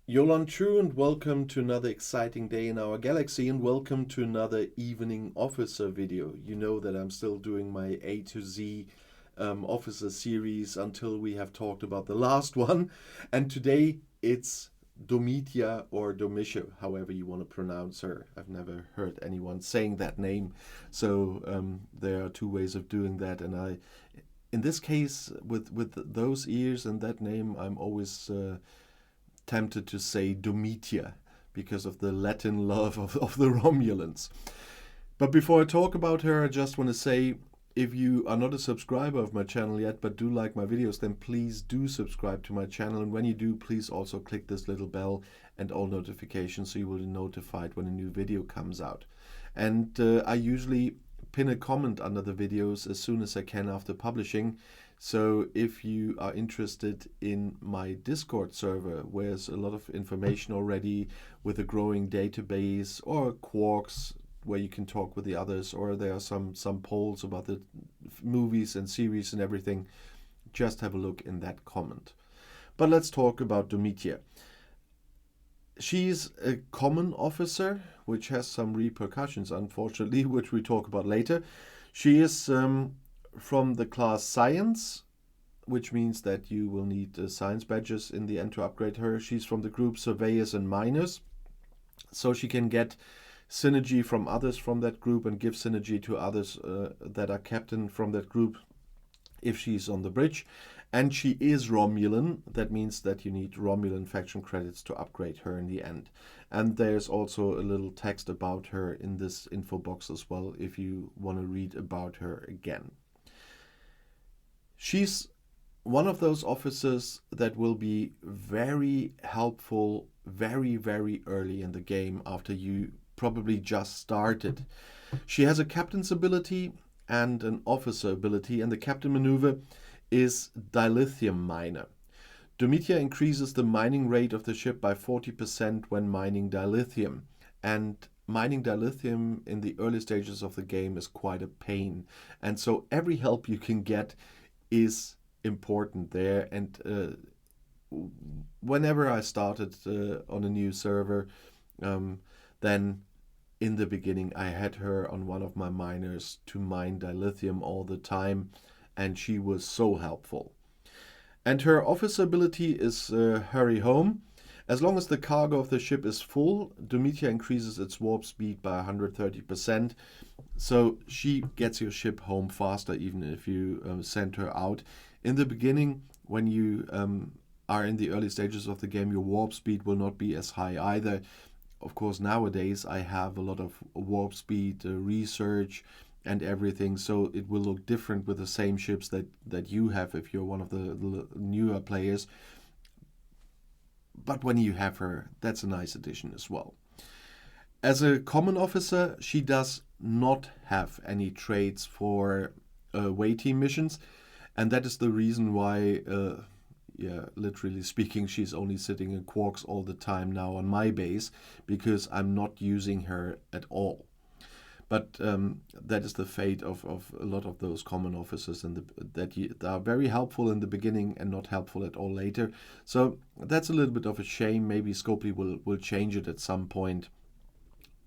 Yolan True, and welcome to another exciting day in our galaxy, and welcome to another Evening Officer video. You know that I'm still doing my A to Z Officer series until we have talked about the last one, and today it's Domitia or Domitia, however you want to pronounce her. I've never heard anyone saying that name, so there are two ways of doing that, and in this case, with those ears and that name, I'm always tempted to say Domitia because of the Latin love of the Romulans. But before I talk about her, I just want to say, if you are not a subscriber of my channel yet but do like my videos, then please do subscribe to my channel. And when you do, please also click this little bell and all notifications so you will be notified when a new video comes out. And I usually pin a comment under the videos as soon as I can after publishing. So if you are interested in my Discord server, where there's a lot of information already with a growing database, or Quarks where you can talk with the others, or there are some polls about the movies and series and everything, just have a look in that comment. But let's talk about Domitia. She's a common officer, which has some repercussions, unfortunately, which we talk about later. She is from the class Science, which means that you will need science badges in the end to upgrade her. She's from the group Surveyors and Miners, so she can get synergy from others from that group and give synergy to others that are captain from that group if she's on the bridge. And she is Romulan. That means that you need Romulan faction credits to upgrade her in the end. And there's also a little text about her in this info box as well if you want to read about her again. She's one of those officers that will be very helpful very, very early in the game after you probably just started. She has a captain's ability and an officer ability, and the captain maneuver is dilithium miner. Domitia increases the mining rate of the ship by 40% when mining dilithium, and mining dilithium in the early stages of the game is quite a pain, and so every help you can get is important there. And whenever I started on a new server, then in the beginning I had her on one of my miners to mine dilithium all the time, and she was so helpful. And her officer ability is hurry home. As long as the cargo of the ship is full, Domitia increases its warp speed by 130%. So she gets your ship home faster even if you send her out. In the beginning, when you are in the early stages of the game, your warp speed will not be as high either. Of course, nowadays I have a lot of warp speed research and everything, so it will look different with the same ships that you have if you're one of the newer players. But when you have her, that's a nice addition as well. As a common officer, she does not have any traits for away team missions, and that is the reason why, literally speaking, she's only sitting in Quarks all the time now on my base, because I'm not using her at all. But that is the fate of a lot of those common officers, and that are very helpful in the beginning and not helpful at all later. So that's a little bit of a shame. Maybe Scopely will change it at some point,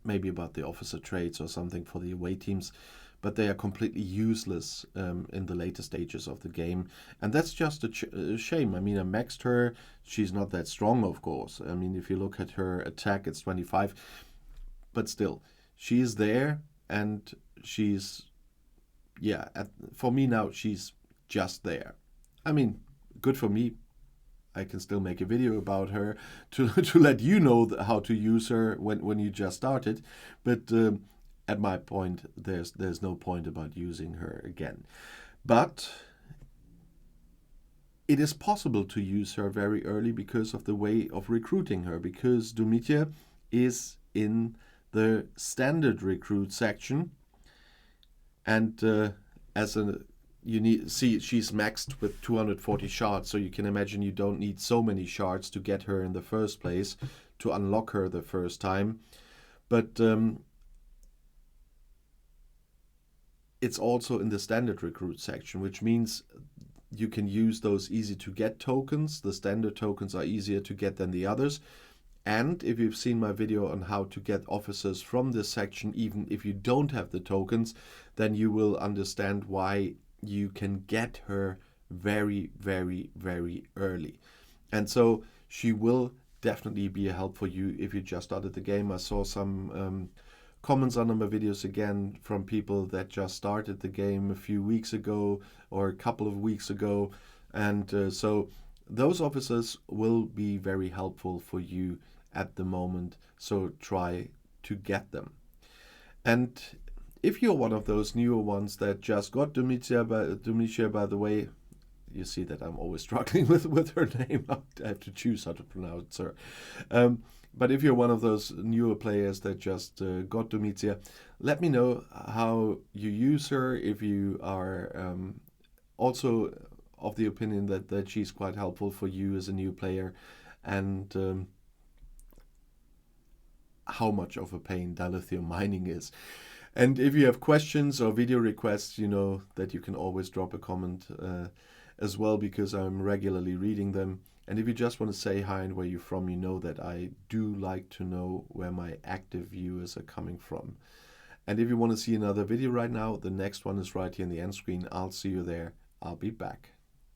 maybe about the officer traits or something for the away teams. But they are completely useless in the later stages of the game. And that's just a shame. I mean, I maxed her. She's not that strong, of course. I mean, if you look at her attack, it's 25. But still, she is there. And she's, for me now, she's just there. I mean, good for me. I can still make a video about her to let you know how to use her when you just started. But at my point, there's no point about using her again. But it is possible to use her very early because of the way of recruiting her, because Domitia is in the standard recruit section, and she's maxed with 240 shards, so you can imagine you don't need so many shards to get her in the first place, to unlock her the first time. But it's also in the standard recruit section, which means you can use those easy to get tokens. The standard tokens are easier to get than the others. And if you've seen my video on how to get officers from this section, even if you don't have the tokens, then you will understand why you can get her very, very, very early. And so she will definitely be a help for you if you just started the game. I saw some comments under my videos again from people that just started the game a few weeks ago or a couple of weeks ago. And so those officers will be very helpful for you at the moment. So try to get them. And if you're one of those newer ones that just got Domitia, by the way, you see that I'm always struggling with her name. I have to choose how to pronounce her. But if you're one of those newer players that just got Domitia, let me know how you use her. If you are also of the opinion that she's quite helpful for you as a new player, and how much of a pain dilithium mining is. And if you have questions or video requests, you know that you can always drop a comment as well, because I'm regularly reading them. And if you just want to say hi and where you're from, you know that I do like to know where my active viewers are coming from. And if you want to see another video right now, the next one is right here in the end screen. I'll see you there. I'll be back.